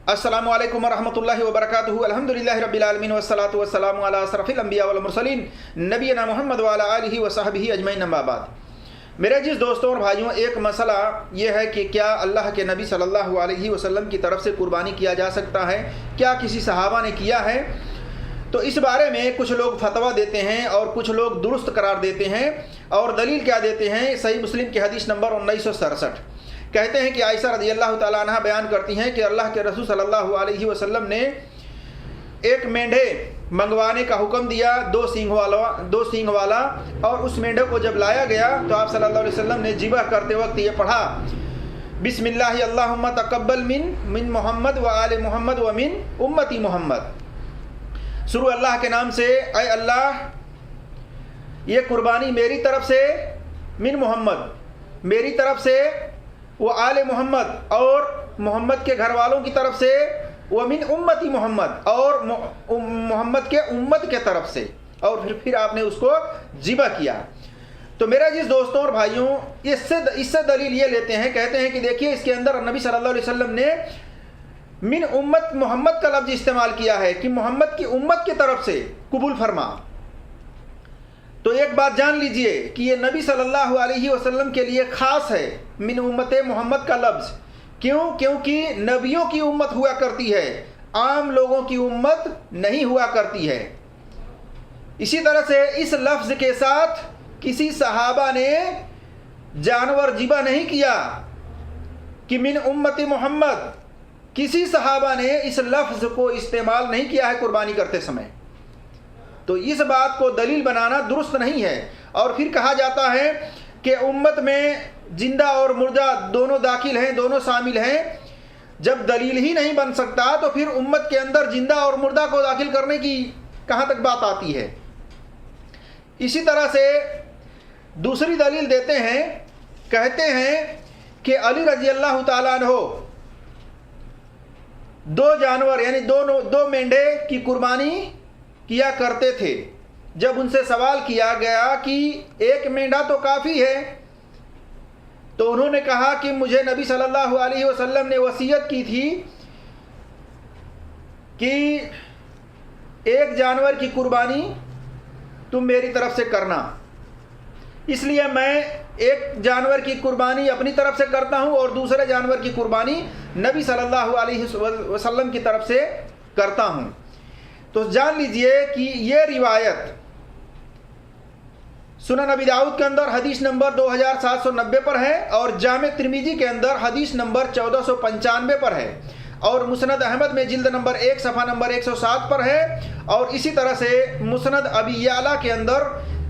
السلام علیکم ورحمۃ اللہ وبرکاتہ۔ الحمدللہ رب العالمین والصلاۃ والسلام علی اشرف الانبیاء والمرسلین نبینا محمد وعلی آلہ وصحبہ اجمعین، اما بعد۔ میرے عزیز دوستوں اور بھائیوں، ایک مسئلہ یہ ہے کہ کیا اللہ کے نبی صلی اللہ علیہ وسلم کی طرف سے قربانی کیا جا سکتا ہے؟ کیا کسی صحابہ نے کیا ہے؟ تو اس بارے میں کچھ لوگ فتویٰ دیتے ہیں اور کچھ لوگ درست قرار دیتے ہیں، اور دلیل کیا دیتے ہیں؟ صحیح مسلم کی حدیث نمبر 1967 کہتے ہیں کہ عائشہ رضی اللہ تعالیٰ عنہ بیان کرتی ہیں کہ اللہ کے رسول صلی اللہ علیہ وسلم نے ایک مینڈھے منگوانے کا حکم دیا، دو سینگ والا، اور اس مینڈھے کو جب لایا گیا تو آپ صلی اللہ علیہ وسلم نے ذبح کرتے وقت یہ پڑھا، بسم اللہ اللہم تقبل من محمد و آل محمد و من امتی محمد۔ شروع اللہ کے نام سے، اے اللہ یہ قربانی میری طرف سے، من محمد میری طرف سے، وہ آل محمد اور محمد کے گھر والوں کی طرف سے، وہ من امتی محمد اور محمد کے امت کے طرف سے، اور پھر آپ نے اس کو ذبح کیا۔ تو میرے عزیز دوستوں اور بھائیوں، اس سے دلیل یہ لیتے ہیں، کہتے ہیں کہ دیکھیے اس کے اندر نبی صلی اللہ علیہ وسلم نے من امت محمد کا لفظ استعمال کیا ہے کہ محمد کی امت کی طرف سے قبول فرما۔ تو ایک بات جان لیجئے کہ یہ نبی صلی اللہ علیہ وسلم کے لیے خاص ہے، من امت محمد کا لفظ۔ کیوں؟ کیونکہ نبیوں کی امت ہوا کرتی ہے، عام لوگوں کی امت نہیں ہوا کرتی ہے۔ اسی طرح سے اس لفظ کے ساتھ کسی صحابہ نے جانور ذبح نہیں کیا کہ من امت محمد، کسی صحابہ نے اس لفظ کو استعمال نہیں کیا ہے قربانی کرتے سمے۔ تو اس بات کو دلیل بنانا درست نہیں ہے۔ اور پھر کہا جاتا ہے کہ امت میں زندہ اور مردہ دونوں داخل ہیں، دونوں شامل ہیں۔ جب دلیل ہی نہیں بن سکتا تو پھر امت کے اندر زندہ اور مردہ کو داخل کرنے کی کہاں تک بات آتی ہے؟ اسی طرح سے دوسری دلیل دیتے ہیں، کہتے ہیں کہ علی رضی اللہ تعالیٰ عنہ دو جانور یعنی دو مینڈھے کی قربانی کیا کرتے تھے۔ جب ان سے سوال کیا گیا کہ ایک مینڈھا تو کافی ہے، تو انہوں نے کہا کہ مجھے نبی صلی اللہ علیہ وسلم نے وصیت کی تھی کہ ایک جانور کی قربانی تم میری طرف سے کرنا، اس لیے میں ایک جانور کی قربانی اپنی طرف سے کرتا ہوں اور دوسرے جانور کی قربانی نبی صلی اللہ علیہ وسلم کی طرف سے کرتا ہوں۔ تو جان لیجئے کہ یہ روایت سنن ابی داؤد کے اندر حدیث نمبر 2790 پر ہے، اور جامع ترمذی کے اندر حدیث نمبر 1495 پر ہے، اور مسند احمد میں جلد نمبر 1 صفحہ نمبر 107 پر ہے، اور اسی طرح سے مسند ابی یعلا کے اندر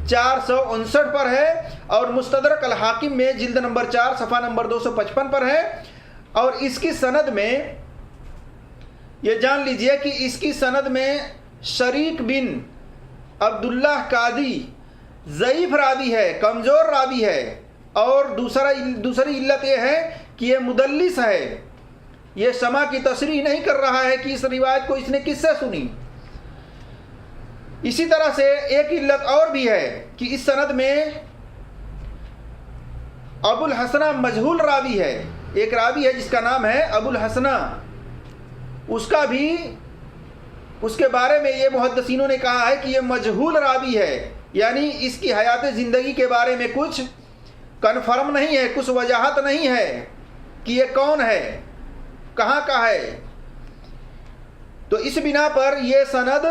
459 پر ہے، اور مستدرک الحاکم میں جلد نمبر 4 صفحہ نمبر 255 پر ہے۔ اور اس کی سند میں یہ جان لیجئے کہ اس کی سند میں شریک بن عبداللہ قادی ضعیف راوی ہے، کمزور راوی ہے، اور دوسری علت یہ ہے کہ یہ مدلس ہے، یہ سماع کی تصریح نہیں کر رہا ہے کہ اس روایت کو اس نے کس سے سنی۔ اسی طرح سے ایک علت اور بھی ہے کہ اس سند میں ابو الحسنہ مجہول راوی ہے، ایک راوی ہے جس کا نام ہے ابو الحسنہ، اس کے بارے میں یہ محدثینوں نے کہا ہے کہ یہ مجہول راوی ہے، یعنی اس کی حیات زندگی کے بارے میں کچھ کنفرم نہیں ہے، کچھ وجاہت نہیں ہے کہ یہ کون ہے، کہاں کا ہے۔ تو اس بنا پر یہ سند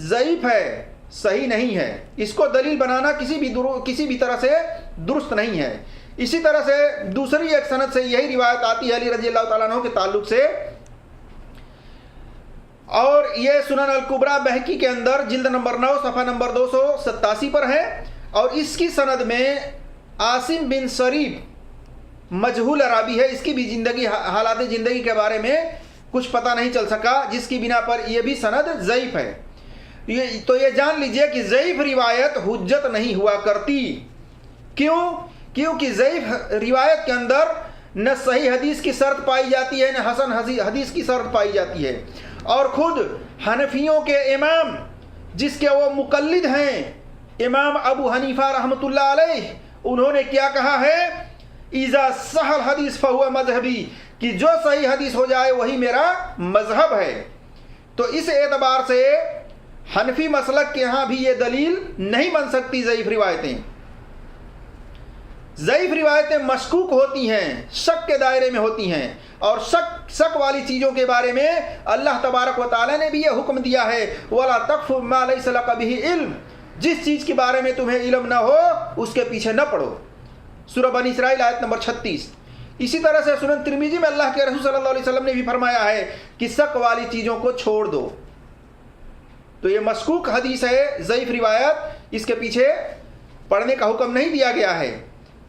ضعیف ہے، صحیح نہیں ہے، اس کو دلیل بنانا کسی بھی طرح سے درست نہیں ہے۔ اسی طرح سے دوسری ایک سند سے یہی روایت آتی ہے علی رضی اللہ تعالیٰ عنہ کے تعلق سے، اور یہ سنن الکبریٰ بہقی کے اندر جلد نمبر 9 صفحہ نمبر 287 پر ہے، اور اس کی سند میں عاصم بن شریف مجہول راوی ہے، اس کی بھی حالات زندگی کے بارے میں کچھ پتہ نہیں چل سکا، جس کی بنا پر یہ بھی سند ضعیف ہے۔ تو یہ جان لیجئے کہ ضعیف روایت حجت نہیں ہوا کرتی۔ کیوں؟ کیونکہ ضعیف روایت کے اندر نہ صحیح حدیث کی شرط پائی جاتی ہے، نہ حسن حدیث کی شرط پائی جاتی ہے۔ اور خود حنفیوں کے امام جس کے وہ مقلد ہیں، امام ابو حنیفہ رحمۃ اللہ علیہ، انہوں نے کیا کہا ہے؟ اذا صح الحدیث فہو مذہبی، کہ جو صحیح حدیث ہو جائے وہی میرا مذہب ہے۔ تو اس اعتبار سے حنفی مسلک کے یہاں بھی یہ دلیل نہیں بن سکتی ضعیف روایتیں۔ ضعیف روایتیں مشکوک ہوتی ہیں، شک کے دائرے میں ہوتی ہیں، اور شک والی چیزوں کے بارے میں اللہ تبارک و تعالی نے بھی یہ حکم دیا ہے وَلَا تَقْفُ مَا لَيْسَ لَكَ بِهِ عِلْمٌ، جس چیز کے بارے میں تمہیں علم نہ ہو اس کے پیچھے نہ پڑو۔ سورہ بنی اسرائیل آیت نمبر 36۔ اسی طرح سے سنن ترمذی میں اللہ کے رسول صلی اللہ علیہ وسلم نے بھی فرمایا ہے کہ شک والی چیزوں کو چھوڑ دو۔ تو یہ مشکوک حدیث ہے، ضعیف روایت، اس کے پیچھے پڑھنے کا حکم نہیں دیا گیا ہے،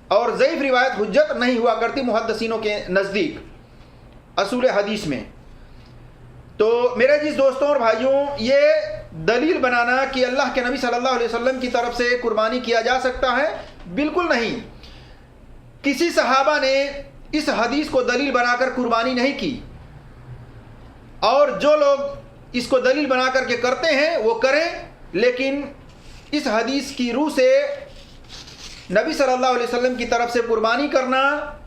اور ضعیف روایت حجت نہیں ہوا کرتی محدثینوں کے نزدیک اصول حدیث میں۔ تو میرے جس دوستوں اور بھائیوں، یہ دلیل بنانا کہ اللہ کے نبی صلی اللہ علیہ وسلم کی طرف سے قربانی کیا جا سکتا ہے، بالکل نہیں۔ کسی صحابہ نے اس حدیث کو دلیل بنا کر قربانی نہیں کی، اور جو لوگ اس کو دلیل بنا کر کے کرتے ہیں وہ کریں، لیکن اس حدیث کی روح سے نبی صلی اللہ علیہ وسلم کی طرف سے قربانی کرنا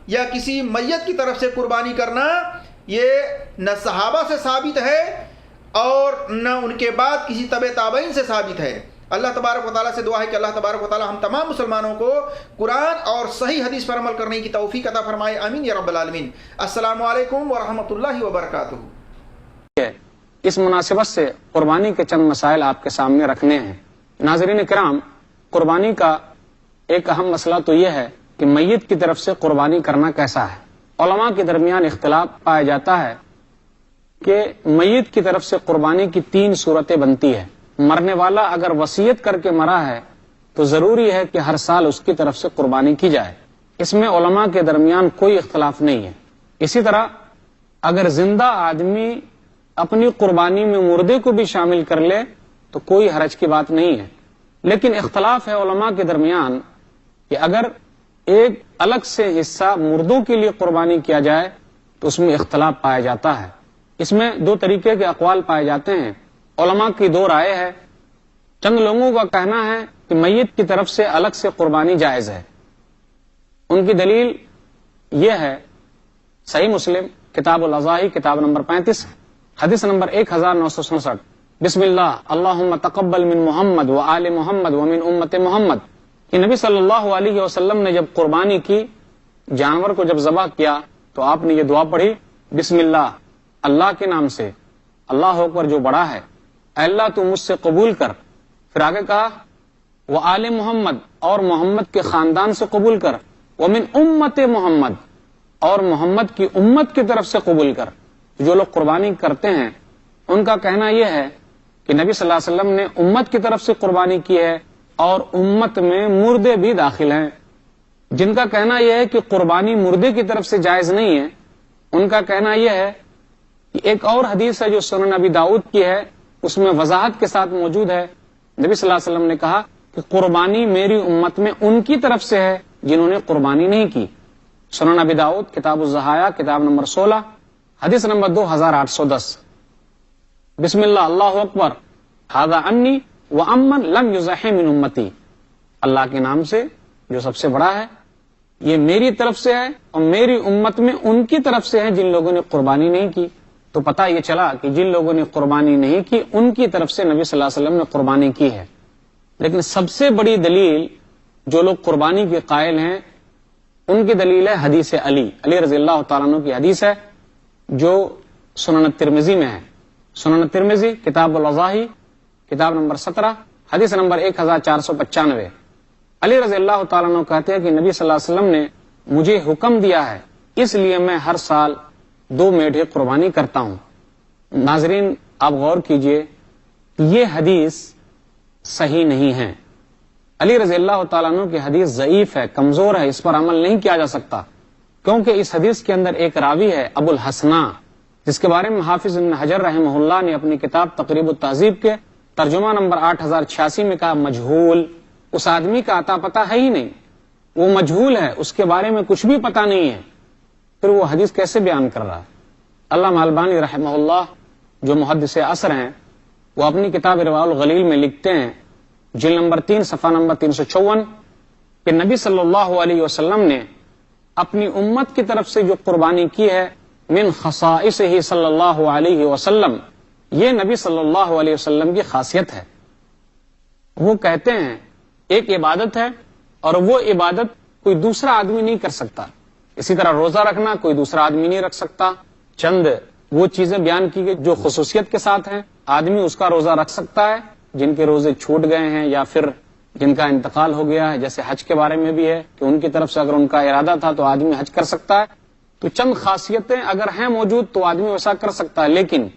یا کسی میت کی طرف سے قربانی کرنا یہ نہ صحابہ سے ثابت ہے اور نہ ان کے بعد کسی تبع تابعین سے ثابت ہے۔ اللہ تبارک و تعالیٰ سے دعا ہے کہ اللہ تبارک و تعالیٰ ہم تمام مسلمانوں کو قرآن اور صحیح حدیث پر عمل کرنے کی توفیق عطا فرمائے، آمین یا رب العالمین۔ السلام علیکم ورحمۃ اللہ وبرکاتہ۔ اس مناسبت سے قربانی کے چند مسائل آپ کے سامنے رکھنے ہیں۔ ناظرین کرام، قربانی کا ایک اہم مسئلہ تو یہ ہے کہ میت کی طرف سے قربانی کرنا کیسا ہے۔ علماء کے درمیان اختلاف پایا جاتا ہے کہ میت کی طرف سے قربانی کی 3 صورتیں بنتی ہے۔ مرنے والا اگر وصیت کر کے مرا ہے تو ضروری ہے کہ ہر سال اس کی طرف سے قربانی کی جائے، اس میں علماء کے درمیان کوئی اختلاف نہیں ہے۔ اسی طرح اگر زندہ آدمی اپنی قربانی میں مردے کو بھی شامل کر لے تو کوئی حرج کی بات نہیں ہے، لیکن اختلاف ہے علماء کے درمیان کہ اگر ایک الگ سے حصہ مردوں کے لیے قربانی کیا جائے تو اس میں اختلاف پایا جاتا ہے۔ اس میں 2 طریقے کے اقوال پائے جاتے ہیں، علماء کی 2 رائے ہے۔ چند لوگوں کا کہنا ہے کہ میت کی طرف سے الگ سے قربانی جائز ہے۔ ان کی دلیل یہ ہے، صحیح مسلم کتاب الاضاحی کتاب نمبر 35 حدیث نمبر 1967، بسم اللہ اللہم تقبل من محمد و آل محمد و من امت محمد، کہ نبی صلی اللہ علیہ وسلم نے جب قربانی کی، جانور کو جب ذبح کیا تو آپ نے یہ دعا پڑھی، بسم اللہ، اللہ کے نام سے، اللہ اکبر جو بڑا ہے، اے اللہ تو مجھ سے قبول کر۔ پھر آگے کہا وہ آل محمد، اور محمد کے خاندان سے قبول کر، ومن امت محمد، اور محمد کی امت کی طرف سے قبول کر۔ جو لوگ قربانی کرتے ہیں ان کا کہنا یہ ہے کہ نبی صلی اللہ علیہ وسلم نے امت کی طرف سے قربانی کی ہے اور امت میں مردے بھی داخل ہیں۔ جن کا کہنا یہ ہے کہ قربانی مردے کی طرف سے جائز نہیں ہے، ان کا کہنا یہ ہے کہ ایک اور حدیث ہے جو سنن ابی داؤد کی ہے، اس میں وضاحت کے ساتھ موجود ہے۔ نبی صلی اللہ علیہ وسلم نے کہا کہ قربانی میری امت میں ان کی طرف سے ہے جنہوں نے قربانی نہیں کی۔ سنن ابی داؤد کتاب الضحایا کتاب نمبر 16 حدیث نمبر 2810، بسم اللہ اللہ اکبر ھذا انی وامن لم یضحی من امتی، اللہ کے نام سے جو سب سے بڑا ہے، یہ میری طرف سے ہے اور میری امت میں ان کی طرف سے ہے جن لوگوں نے قربانی نہیں کی۔ تو پتہ یہ چلا کہ جن لوگوں نے قربانی نہیں کی ان کی طرف سے نبی صلی اللہ علیہ وسلم نے قربانی کی ہے۔ لیکن سب سے بڑی دلیل جو لوگ قربانی کے قائل ہیں ان کی دلیل ہے حدیث علی رضی اللہ تعالیٰ عنہ کی حدیث ہے جو سنن ترمذی میں ہے۔ سنن ترمذی کتاب الاضاحی کتاب نمبر 17 حدیث نمبر 1495، علی رضی اللہ تعالیٰ عنہ کہتے ہیں کہ نبی صلی اللہ علیہ وسلم نے مجھے حکم دیا ہے، اس لیے میں ہر سال 2 میڈھے قربانی کرتا ہوں۔ ناظرین آپ غور کیجئے، یہ حدیث صحیح نہیں ہے۔ علی رضی اللہ تعالیٰ عنہ کی حدیث ضعیف ہے، کمزور ہے، اس پر عمل نہیں کیا جا سکتا، کیونکہ اس حدیث کے اندر ایک راوی ہے ابو الحسنہ، جس کے بارے میں حافظ ابن حجر رحمہ اللہ نے اپنی کتاب تقریب التہذیب کے ترجمہ نمبر 8086 میں کہا مجہول، اس آدمی کا عطا پتہ ہے ہی نہیں، وہ مجہول ہے، اس کے بارے میں کچھ بھی پتہ نہیں ہے، پھر وہ حدیث کیسے بیان کر رہا ہے؟ علامہ البانی رحمہ اللہ جو محدث عصر ہیں، وہ اپنی کتاب رواء الغلیل میں لکھتے ہیں جلد نمبر 3 صفحہ نمبر 354 کہ نبی صلی اللہ علیہ وسلم نے اپنی امت کی طرف سے جو قربانی کی ہے من خصائصہ صلی اللہ علیہ وسلم، یہ نبی صلی اللہ علیہ وسلم کی خاصیت ہے۔ وہ کہتے ہیں ایک عبادت ہے اور وہ عبادت کوئی دوسرا آدمی نہیں کر سکتا۔ اسی طرح روزہ رکھنا کوئی دوسرا آدمی نہیں رکھ سکتا۔ چند وہ چیزیں بیان کی گئی جو خصوصیت کے ساتھ ہیں، آدمی اس کا روزہ رکھ سکتا ہے جن کے روزے چھوٹ گئے ہیں یا پھر جن کا انتقال ہو گیا ہے، جیسے حج کے بارے میں بھی ہے کہ ان کی طرف سے اگر ان کا ارادہ تھا تو آدمی حج کر سکتا ہے۔ تو چند خاصیتیں اگر ہیں موجود تو آدمی ویسا کر سکتا ہے، لیکن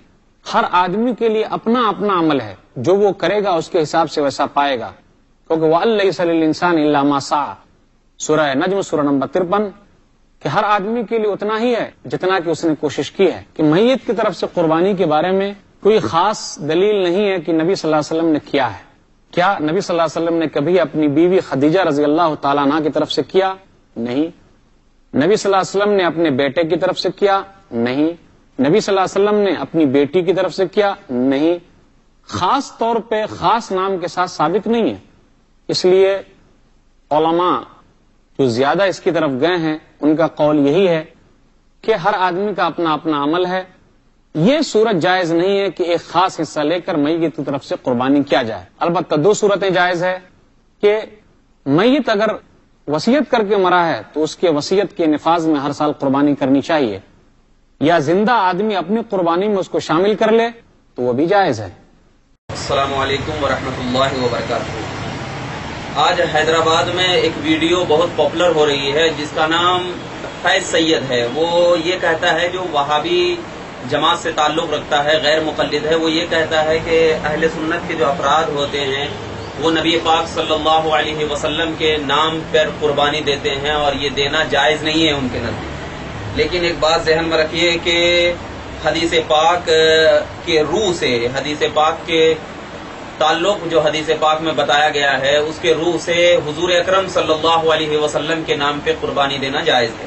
ہر آدمی کے لیے اپنا اپنا عمل ہے، جو وہ کرے گا اس کے حساب سے ویسا پائے گا، کیونکہ وَأَن لَيْسَ لِلْإِنسَانِ إِلَّا مَا سَعَى، سورہ نجم سورہ نمبر 53، کہ ہر آدمی کے لیے اتنا ہی ہے جتنا کہ اس نے کوشش کی ہے۔ کہ میت کی طرف سے قربانی کے بارے میں کوئی خاص دلیل نہیں ہے کہ نبی صلی اللہ علیہ وسلم نے کیا ہے۔ کیا نبی صلی اللہ علیہ وسلم نے کبھی اپنی بیوی خدیجہ رضی اللہ تعالیٰ عنہ کی طرف سے کیا؟ نہیں۔ نبی صلی اللہ علیہ وسلم نے اپنے بیٹے کی طرف سے کیا؟ نہیں۔ نبی صلی اللہ علیہ وسلم نے اپنی بیٹی کی طرف سے کیا؟ نہیں۔ خاص طور پہ خاص نام کے ساتھ ثابت نہیں ہے، اس لیے علماء جو زیادہ اس کی طرف گئے ہیں ان کا قول یہی ہے کہ ہر آدمی کا اپنا اپنا عمل ہے۔ یہ صورت جائز نہیں ہے کہ ایک خاص حصہ لے کر میت کی طرف سے قربانی کیا جائے۔ البتہ دو صورتیں جائز ہے کہ میت اگر وصیت کر کے مرا ہے تو اس کے وصیت کے نفاذ میں ہر سال قربانی کرنی چاہیے، یا زندہ آدمی اپنی قربانی میں اس کو شامل کر لے تو وہ بھی جائز ہے۔ السلام علیکم ورحمۃ اللہ وبرکاتہ۔ آج حیدرآباد میں ایک ویڈیو بہت پاپولر ہو رہی ہے جس کا نام فیض سید ہے۔ وہ یہ کہتا ہے، جو وہابی جماعت سے تعلق رکھتا ہے، غیر مقلد ہے، وہ یہ کہتا ہے کہ اہل سنت کے جو افراد ہوتے ہیں وہ نبی پاک صلی اللہ علیہ وسلم کے نام پر قربانی دیتے ہیں اور یہ دینا جائز نہیں ہے ان کے نزدیک۔ لیکن ایک بات ذہن میں رکھیے کہ حدیث پاک کے روح سے، حدیث پاک کے تعلق جو حدیث پاک میں بتایا گیا ہے اس کے روح سے حضور اکرم صلی اللہ علیہ وسلم کے نام پہ قربانی دینا جائز ہے،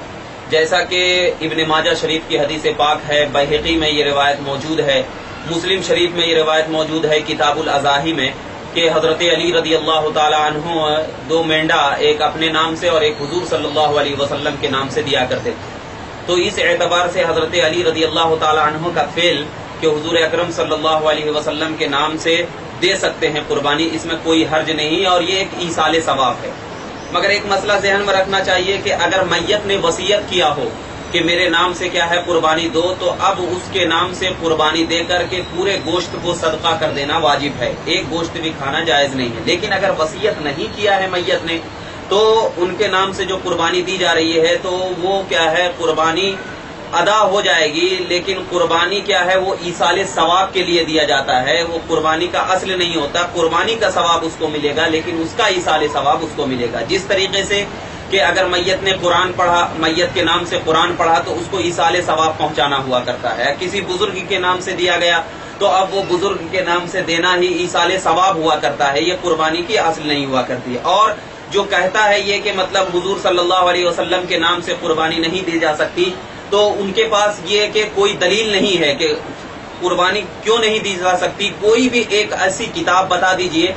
جیسا کہ ابن ماجہ شریف کی حدیث پاک ہے، بحقی میں یہ روایت موجود ہے، مسلم شریف میں یہ روایت موجود ہے کتاب الاضاحی میں، کہ حضرت علی رضی اللہ تعالی عنہ دو مینڈا ایک اپنے نام سے اور ایک حضور صلی اللہ علیہ وسلم کے نام سے دیا کرتے تھے۔ تو اس اعتبار سے حضرت علی رضی اللہ تعالی عنہ کا فعل کہ حضور اکرم صلی اللہ علیہ وسلم کے نام سے دے سکتے ہیں قربانی، اس میں کوئی حرج نہیں اور یہ ایک ایصال ثواب ہے۔ مگر ایک مسئلہ ذہن میں رکھنا چاہیے کہ اگر میت نے وصیت کیا ہو کہ میرے نام سے کیا ہے قربانی دو، تو اب اس کے نام سے قربانی دے کر کے پورے گوشت کو صدقہ کر دینا واجب ہے، ایک گوشت بھی کھانا جائز نہیں ہے۔ لیکن اگر وصیت نہیں کیا ہے میت نے تو ان کے نام سے جو قربانی دی جا رہی ہے تو وہ کیا ہے قربانی ادا ہو جائے گی، لیکن قربانی کیا ہے وہ ایصال ثواب کے لیے دیا جاتا ہے، وہ قربانی کا اصل نہیں ہوتا۔ قربانی کا ثواب اس کو ملے گا لیکن اس کا ایصال ثواب اس کو ملے گا۔ جس طریقے سے کہ اگر میت نے قرآن پڑھا، میت کے نام سے قرآن پڑھا تو اس کو ایصال ثواب پہنچانا ہوا کرتا ہے۔ کسی بزرگ کے نام سے دیا گیا تو اب وہ بزرگ کے نام سے دینا ہی ایصال ثواب ہوا کرتا ہے، یہ قربانی کی اصل نہیں ہوا کرتی ہے۔ اور جو کہتا ہے یہ کہ مطلب حضور صلی اللہ علیہ وسلم کے نام سے قربانی نہیں دی جا سکتی، تو ان کے پاس یہ کہ کوئی دلیل نہیں ہے کہ قربانی کیوں نہیں دی جا سکتی۔ کوئی بھی ایک ایسی کتاب بتا دیجئے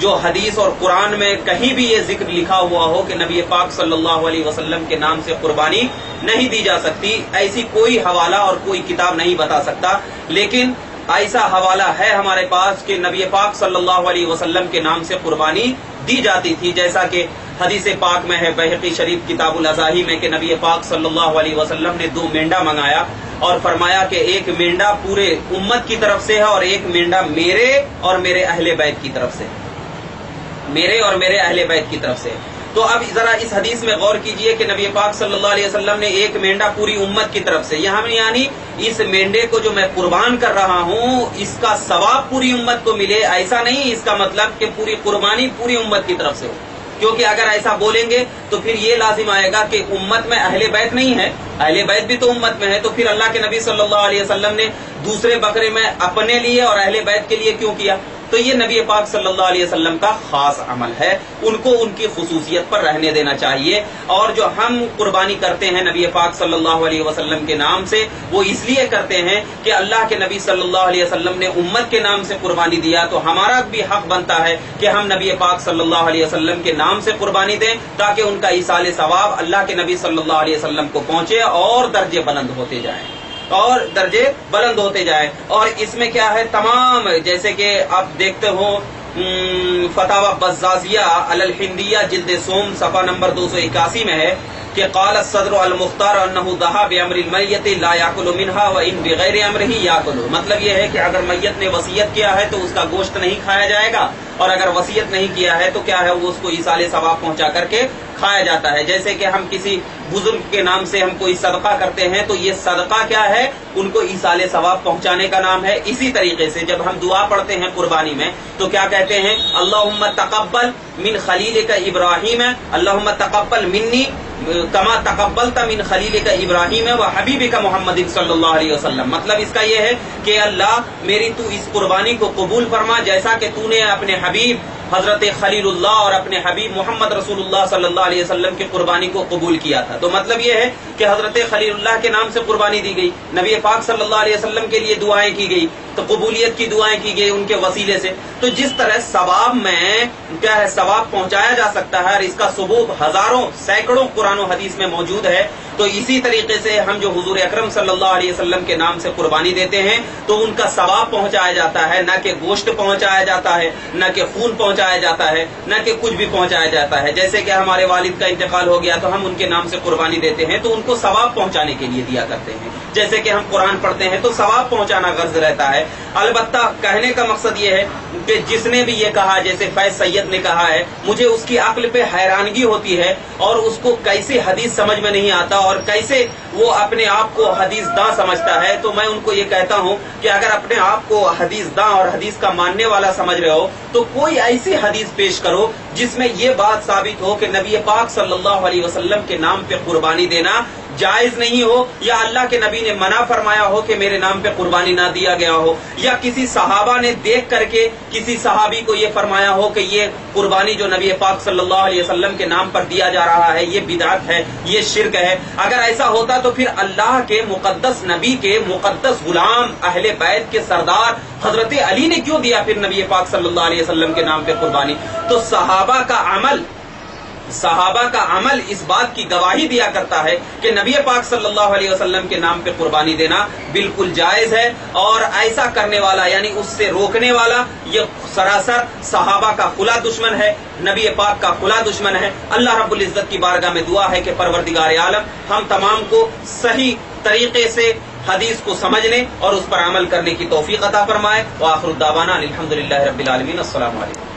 جو حدیث اور قرآن میں کہیں بھی یہ ذکر لکھا ہوا ہو کہ نبی پاک صلی اللہ علیہ وسلم کے نام سے قربانی نہیں دی جا سکتی۔ ایسی کوئی حوالہ اور کوئی کتاب نہیں بتا سکتا، لیکن ایسا حوالہ ہے ہمارے پاس کہ نبی پاک صلی اللہ علیہ وسلم کے نام سے قربانی دی جاتی تھی، جیسا کہ حدیث پاک میں ہے بحقی شریف کتاب الاضاحی میں کہ نبی پاک صلی اللہ علیہ وسلم نے 2 مینڈا منگایا اور فرمایا کہ ایک مینڈا پورے امت کی طرف سے ہے اور ایک مینڈا میرے اور میرے اہل بیت کی طرف سے، میرے اور میرے اہل بیت کی طرف سے۔ تو اب ذرا اس حدیث میں غور کیجئے کہ نبی پاک صلی اللہ علیہ وسلم نے ایک مینڈا پوری امت کی طرف سے، یہاں یعنی اس مینڈے کو جو میں قربان کر رہا ہوں اس کا ثواب پوری امت کو ملے، ایسا نہیں اس کا مطلب کہ پوری قربانی پوری امت کی طرف سے ہو، کیونکہ اگر ایسا بولیں گے تو پھر یہ لازم آئے گا کہ امت میں اہل بیت نہیں ہے، اہل بیت بھی تو امت میں ہے، تو پھر اللہ کے نبی صلی اللہ علیہ وسلم نے دوسرے بکرے میں اپنے لیے اور اہل بیت کے لیے کیوں کیا؟ تو یہ نبی پاک صلی اللہ علیہ وسلم کا خاص عمل ہے، ان کو ان کی خصوصیت پر رہنے دینا چاہیے۔ اور جو ہم قربانی کرتے ہیں نبی پاک صلی اللہ علیہ وسلم کے نام سے، وہ اس لیے کرتے ہیں کہ اللہ کے نبی صلی اللہ علیہ وسلم نے امت کے نام سے قربانی دیا، تو ہمارا بھی حق بنتا ہے کہ ہم نبی پاک صلی اللہ علیہ وسلم کے نام سے قربانی دیں، تاکہ ان کا ایصال ثواب اللہ کے نبی صلی اللہ علیہ وسلم کو پہنچے اور درجے بلند ہوتے جائیں، اور درجے بلند ہوتے جائیں۔ اور اس میں کیا ہے، تمام جیسے کہ آپ دیکھتے ہو فتاوی بزازیہ علی الہندیہ جلد سوم صفحہ نمبر 281 میں ہے کہ قال الصدر المختار انه ضحى بامر المیت لا یاکل منها وان بغیر امره یاکل، مطلب یہ ہے کہ اگر میت نے وصیت کیا ہے تو اس کا گوشت نہیں کھایا جائے گا، اور اگر وصیت نہیں کیا ہے تو کیا ہے، وہ اس کو ایصال ثواب پہنچا کر کے کھایا جاتا ہے۔ جیسے کہ ہم کسی بزرگ کے نام سے ہم کوئی صدقہ کرتے ہیں تو یہ صدقہ کیا ہے، ان کو ایصال ثواب پہنچانے کا نام ہے۔ اسی طریقے سے جب ہم دعا پڑھتے ہیں قربانی میں تو کیا کہتے ہیں، اللہم تقبل من خلیلک ابراہیم، اللہم تقبل منی کما تقبلت من خلیلک ابراہیم و حبیبک محمد صلی اللہ علیہ وسلم۔ مطلب اس کا یہ ہے کہ اللہ میری تو اس قربانی کو قبول فرما جیسا کہ تو نے اپنے حبیب حضرت خلیل اللہ اور اپنے حبیب محمد رسول اللہ صلی اللہ علیہ وسلم کی قربانی کو قبول کیا تھا۔ تو مطلب یہ ہے کہ حضرت خلیل اللہ کے نام سے قربانی دی گئی، نبی پاک صلی اللہ علیہ وسلم کے لیے دعائیں کی گئی، تو قبولیت کی دعائیں کی گئی ان کے وسیلے سے۔ تو جس طرح ثواب میں کیا ہے، ثواب پہنچایا جا سکتا ہے، اور اس کا ثبوت ہزاروں سینکڑوں قرآن و حدیث میں موجود ہے، تو اسی طریقے سے ہم جو حضور اکرم صلی اللہ علیہ وسلم کے نام سے قربانی دیتے ہیں تو ان کا ثواب پہنچایا جاتا ہے، نہ کہ گوشت پہنچایا جاتا ہے، نہ کہ خون پہنچایا جاتا ہے، نہ کہ کچھ بھی پہنچایا جاتا ہے۔ جیسے کہ ہمارے والد کا انتقال ہو گیا تو ہم ان کے نام سے قربانی دیتے ہیں، تو ان کو ثواب پہنچانے کے لیے دیا کرتے ہیں۔ جیسے کہ ہم قرآن پڑھتے ہیں تو ثواب پہنچانا غرض رہتا ہے۔ البتہ کہنے کا مقصد یہ ہے کہ جس نے بھی یہ کہا، جیسے فیض سید نے کہا ہے، مجھے اس کی عقل پہ حیرانگی ہوتی ہے، اور اس کو کیسے حدیث سمجھ میں نہیں آتا اور کیسے وہ اپنے آپ کو حدیث داں سمجھتا ہے۔ تو میں ان کو یہ کہتا ہوں کہ اگر اپنے آپ کو حدیث داں اور حدیث کا ماننے والا سمجھ رہے ہو تو کوئی ایسی حدیث پیش کرو جس میں یہ بات ثابت ہو کہ نبی پاک صلی اللہ علیہ وسلم کے نام پہ قربانی دینا جائز نہیں ہو، یا اللہ کے نبی نے منع فرمایا ہو کہ میرے نام پہ قربانی نہ دیا گیا ہو، یا کسی صحابہ نے دیکھ کر کے کسی صحابی کو یہ فرمایا ہو کہ یہ قربانی جو نبی پاک صلی اللہ علیہ وسلم کے نام پر دیا جا رہا ہے یہ بدعت ہے، یہ شرک ہے۔ اگر ایسا ہوتا تو پھر اللہ کے مقدس نبی کے مقدس غلام اہل بیت کے سردار حضرت علی نے کیوں دیا پھر نبی پاک صلی اللہ علیہ وسلم کے نام پہ قربانی؟ تو صحابہ کا عمل اس بات کی گواہی دیا کرتا ہے کہ نبی پاک صلی اللہ علیہ وسلم کے نام پہ قربانی دینا بالکل جائز ہے، اور ایسا کرنے والا یعنی اس سے روکنے والا یہ سراسر صحابہ کا کھلا دشمن ہے، نبی پاک کا کھلا دشمن ہے۔ اللہ رب العزت کی بارگاہ میں دعا ہے کہ پروردگار عالم ہم تمام کو صحیح طریقے سے حدیث کو سمجھنے اور اس پر عمل کرنے کی توفیق عطا فرمائے۔ وآخر الدعوانا الحمدللہ رب العالمین۔ السلام علیکم۔